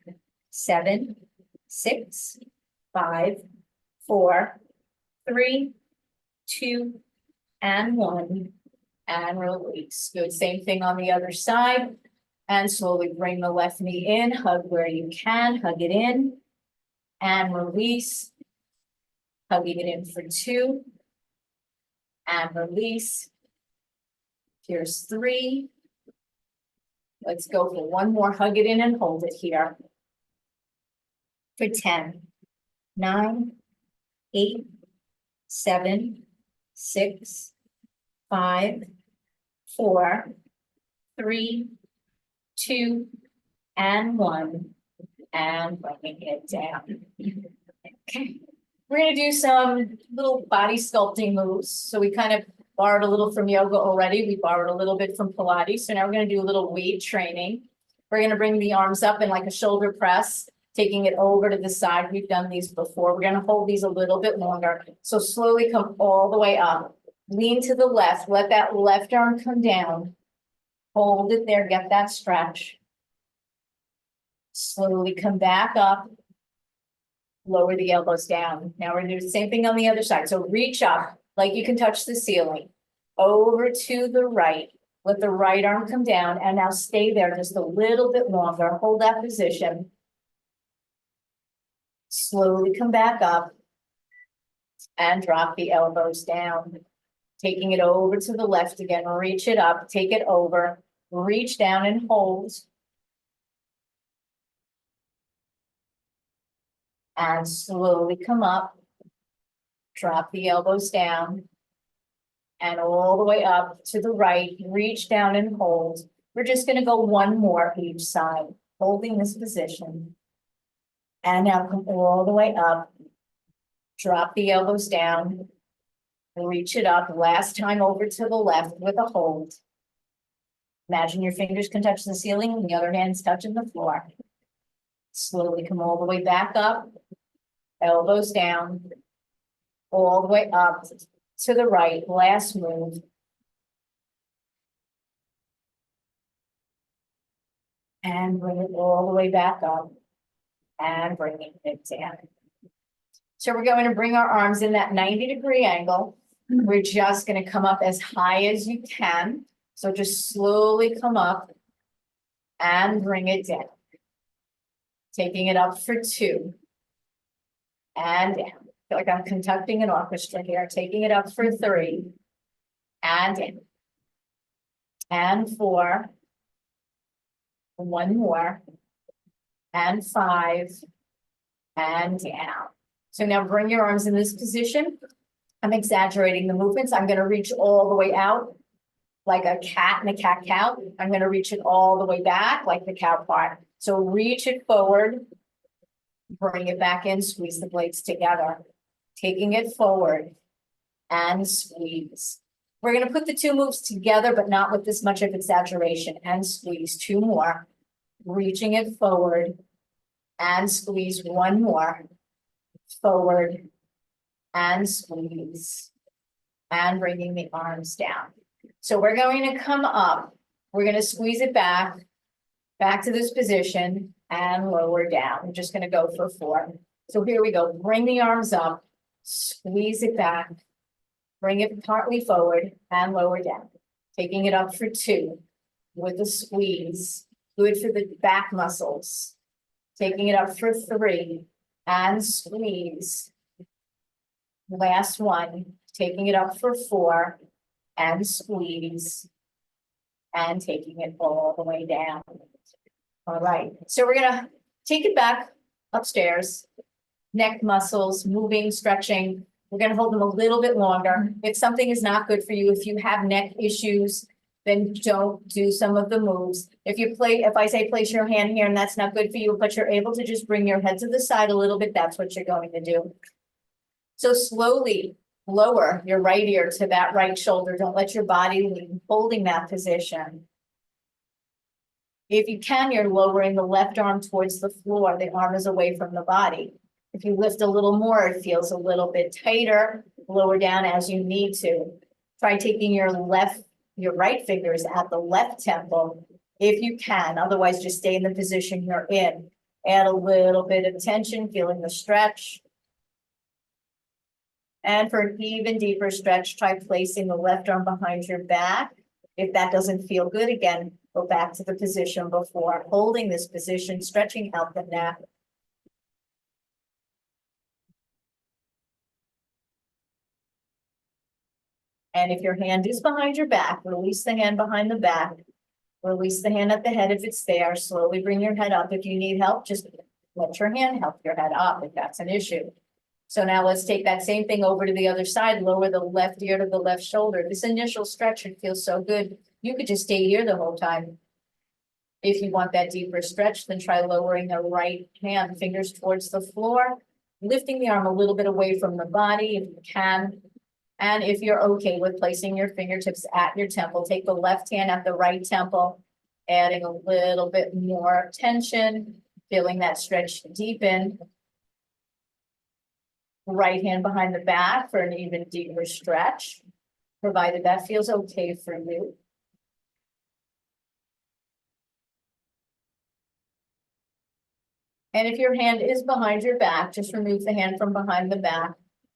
7, 6, 5, 4, 3, 2, and 1, and release. Good. Same thing on the other side. And slowly bring the left knee in, hug where you can, hug it in, and release. Hugging it in for 2, and release. Here's 3. Let's go for 1 more, hug it in and hold it here. For 10, 9, 8, 7, 6, 5, 4, 3, 2, and 1, and bringing it down. Okay, we're gonna do some little body sculpting moves. So we kind of borrowed a little from yoga already. We borrowed a little bit from Pilates. So now we're gonna do a little weight training. We're gonna bring the arms up in like a shoulder press, taking it over to the side. We've done these before. We're gonna hold these a little bit longer. So slowly come all the way up. Lean to the left, let that left arm come down. Hold it there, get that stretch. Slowly come back up. Lower the elbows down. Now we're gonna do the same thing on the other side. So reach up like you can touch the ceiling. Over to the right. Let the right arm come down and now stay there just a little bit longer. Hold that position. Slowly come back up and drop the elbows down. Taking it over to the left again. Reach it up, take it over. Reach down and hold. And slowly come up. Drop the elbows down. And all the way up to the right. Reach down and hold. We're just going to go 1 more each side, holding this position. And now come all the way up. Drop the elbows down. Reach it up. Last time over to the left with a hold. Imagine your fingers can touch the ceiling and the other hand's touching the floor. Slowly come all the way back up. Elbows down. All the way up to the right. Last move. And bring it all the way back up. And bringing it down. So we're going to bring our arms in that 90-degree angle. We're just gonna come up as high as you can. So just slowly come up and bring it down. Taking it up for 2. And down. I feel like I'm conducting an orchestra here, taking it up for 3. And down. And 4. 1 more. And 5. And down. So now bring your arms in this position. I'm exaggerating the movements. I'm gonna reach all the way out like a cat and a cat-cow. I'm gonna reach it all the way back like the cow part. So reach it forward. Bring it back in, squeeze the blades together. Taking it forward and squeeze. We're gonna put the 2 moves together, but not with this much of exaggeration, and squeeze 2 more. Reaching it forward and squeeze 1 more. Forward and squeeze. And bringing the arms down. So we're going to come up. We're gonna squeeze it back to this position and lower down. We're just gonna go for 4. So here we go. Bring the arms up, squeeze it back, bring it partly forward and lower down. Taking it up for 2 with a squeeze. Good for the back muscles. Taking it up for 3 and squeeze. Last one, taking it up for 4 and squeeze. And taking it all the way down. All right, so we're gonna take it back upstairs. Neck muscles, moving, stretching. We're gonna hold them a little bit longer. If something is not good for you, if you have neck issues, then don't do some of the moves. If I say place your hand here and that's not good for you, but you're able to just bring your head to the side a little bit, that's what you're going to do. So slowly lower your right ear to that right shoulder. Don't let your body lean, holding that position. If you can, you're lowering the left arm towards the floor. The arm is away from the body. If you lift a little more, it feels a little bit tighter. Lower down as you need to. Try taking your right fingers at the left temple if you can. Otherwise, just stay in the position you're in. Add a little bit of tension, feeling the stretch. And for an even deeper stretch, try placing the left arm behind your back. If that doesn't feel good, again, go back to the position before. Holding this position, stretching out the neck. And if your hand is behind your back, release the hand behind the back. Release the hand at the head if it's there. Slowly bring your head up. If you need help, just let your hand help your head up if that's an issue. So now let's take that same thing over to the other side. Lower the left ear to the left shoulder. This initial stretch, it feels so good. You could just stay here the whole time. If you want that deeper stretch, then try lowering the right hand, fingers towards the floor, lifting the arm a little bit away from the body if you can. And if you're okay with placing your fingertips at your temple, take the left hand at the right temple, adding a little bit more tension, feeling that stretch deepen. Right hand behind the back for an even deeper stretch, provided that feels okay for you. And if your hand is behind your back, just remove the hand from behind the back.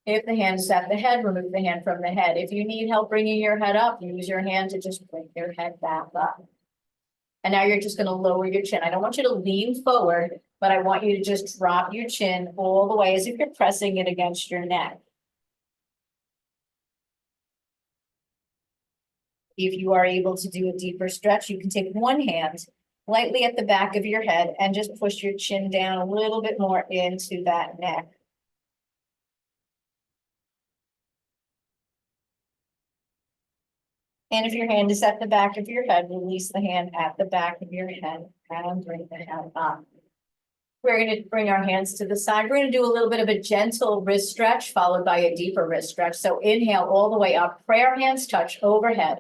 If the hand is at the head, remove the hand from the head. If you need help bringing your head up, use your hand to just bring your head back up. And now you're just going to lower your chin. I don't want you to lean forward, but I want you to just drop your chin all the way as if you're pressing it against your neck. If you are able to do a deeper stretch, you can take one hand lightly at the back of your head and just push your chin down a little bit more into that neck. And if your hand is at the back of your head, release the hand at the back of your head and bring the hand up. We're going to bring our hands to the side. We're going to do a little bit of a gentle wrist stretch followed by a deeper wrist stretch. So inhale all the way up, prayer hands touch overhead.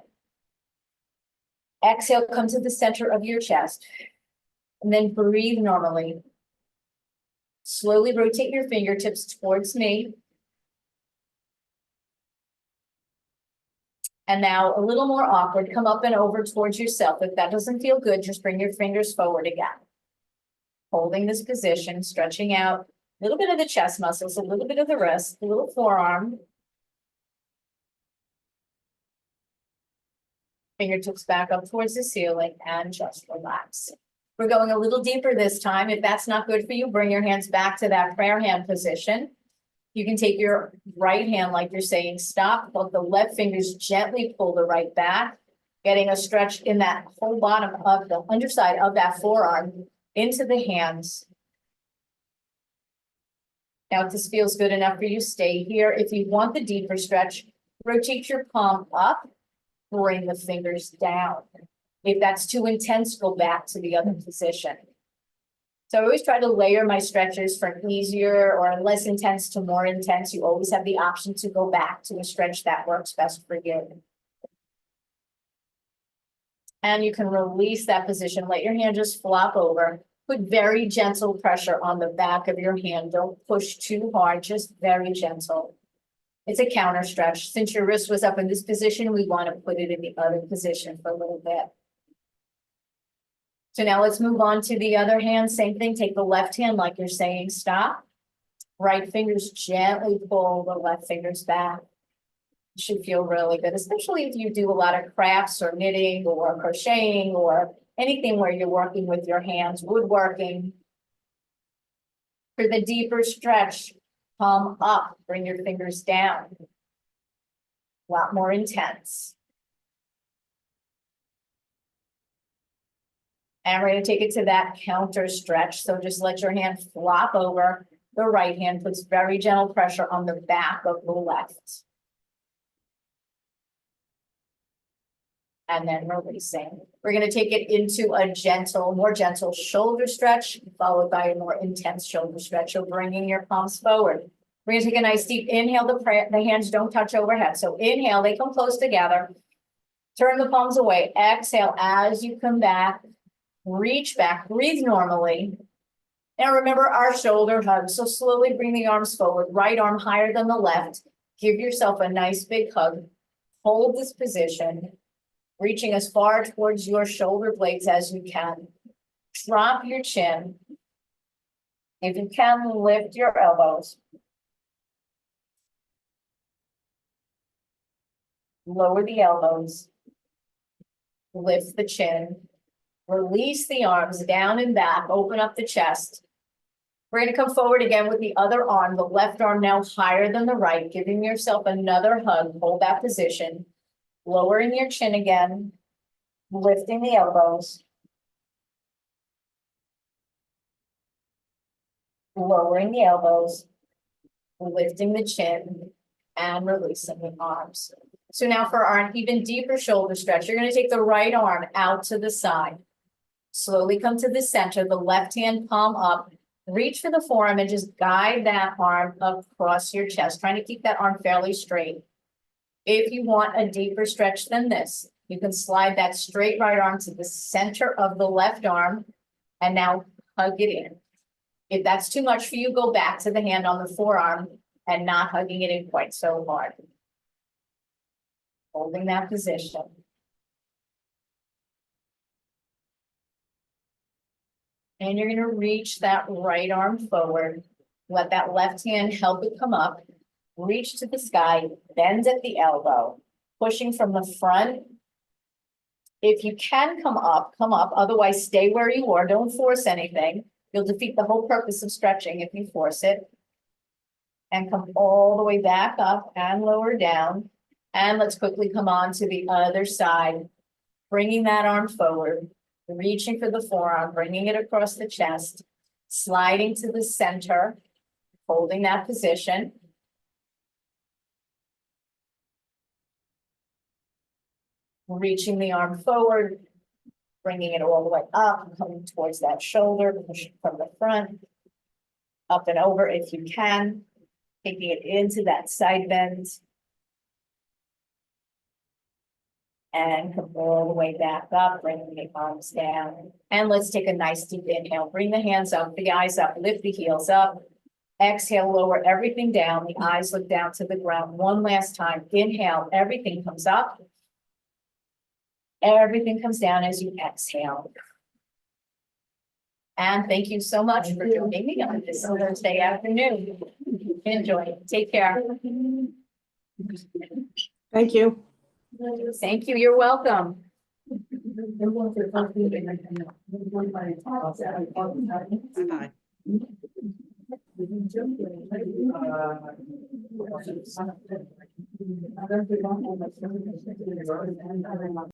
Exhale, come to the center of your chest. And then breathe normally. Slowly rotate your fingertips towards me. And now a little more awkward, come up and over towards yourself. If that doesn't feel good, just bring your fingers forward again. Holding this position, stretching out little bit of the chest muscles, a little bit of the wrist, a little forearm. Fingertips back up towards the ceiling and just relax. We're going a little deeper this time. If that's not good for you, bring your hands back to that prayer hand position. You can take your right hand like you're saying stop, but the left fingers gently pull the right back, getting a stretch in that whole bottom of the underside of that forearm into the hands. Now, if this feels good enough for you, stay here. If you want the deeper stretch, rotate your palm up, bring the fingers down. If that's too intense, go back to the other position. So I always try to layer my stretches from easier or less intense to more intense. You always have the option to go back to a stretch that works best for you. And you can release that position. Let your hand just flop over. Put very gentle pressure on the back of your hand. Don't push too hard, just very gentle. It's a counter stretch. Since your wrist was up in this position, we want to put it in the other position for a little bit. So now let's move on to the other hand. Same thing, take the left hand like you're saying stop. Right fingers gently pull the left fingers back. It should feel really good, especially if you do a lot of crafts or knitting or crocheting or anything where you're working with your hands, woodworking. For the deeper stretch, palm up, bring your fingers down. A lot more intense. And we're going to take it to that counter stretch. So just let your hand flop over. The right hand puts very gentle pressure on the back of the left. And then releasing. We're going to take it into a gentle, more gentle shoulder stretch, followed by a more intense shoulder stretch. So bringing your palms forward. We're going to take a nice deep inhale. The hands don't touch overhead. So inhale, they come close together. Turn the palms away. Exhale as you come back. Reach back, breathe normally. Now remember our shoulder hug. So slowly bring the arms forward, right arm higher than the left. Give yourself a nice big hug. Hold this position, reaching as far towards your shoulder blades as you can. Drop your chin. If you can, lift your elbows. Lower the elbows. Lift the chin. Release the arms down and back, open up the chest. We're going to come forward again with the other arm, the left arm now higher than the right, giving yourself another hug. Hold that position. Lowering your chin again, lifting the elbows. Lowering the elbows, lifting the chin, and releasing the arms. So now for our even deeper shoulder stretch, you're going to take the right arm out to the side. Slowly come to the center, the left hand palm up, reach for the forearm and just guide that arm across your chest, trying to keep that arm fairly straight. If you want a deeper stretch than this, you can slide that straight right arm to the center of the left arm and now hug it in. If that's too much for you, go back to the hand on the forearm and not hugging it in quite so hard. Holding that position. And you're going to reach that right arm forward. Let that left hand help it come up. Reach to the sky, bend at the elbow, pushing from the front. If you can come up, come up. Otherwise, stay where you are. Don't force anything. You'll defeat the whole purpose of stretching if you force it. And come all the way back up and lower down. And let's quickly come on to the other side, bringing that arm forward. Reaching for the forearm, bringing it across the chest, sliding to the center, holding that position. Reaching the arm forward, bringing it all the way up, coming towards that shoulder, pushing from the front, up and over if you can, taking it into that side bend. And come all the way back up, bringing the arms down. And let's take a nice deep inhale. Bring the hands up, the eyes up, lift the heels up. Exhale, lower everything down. The eyes look down to the ground. One last time. Inhale, everything comes up. Everything comes down as you exhale. And thank you so much for joining me on this Thursday afternoon. Enjoy. Take care. Thank you. Thank you. You're welcome. Bye-bye.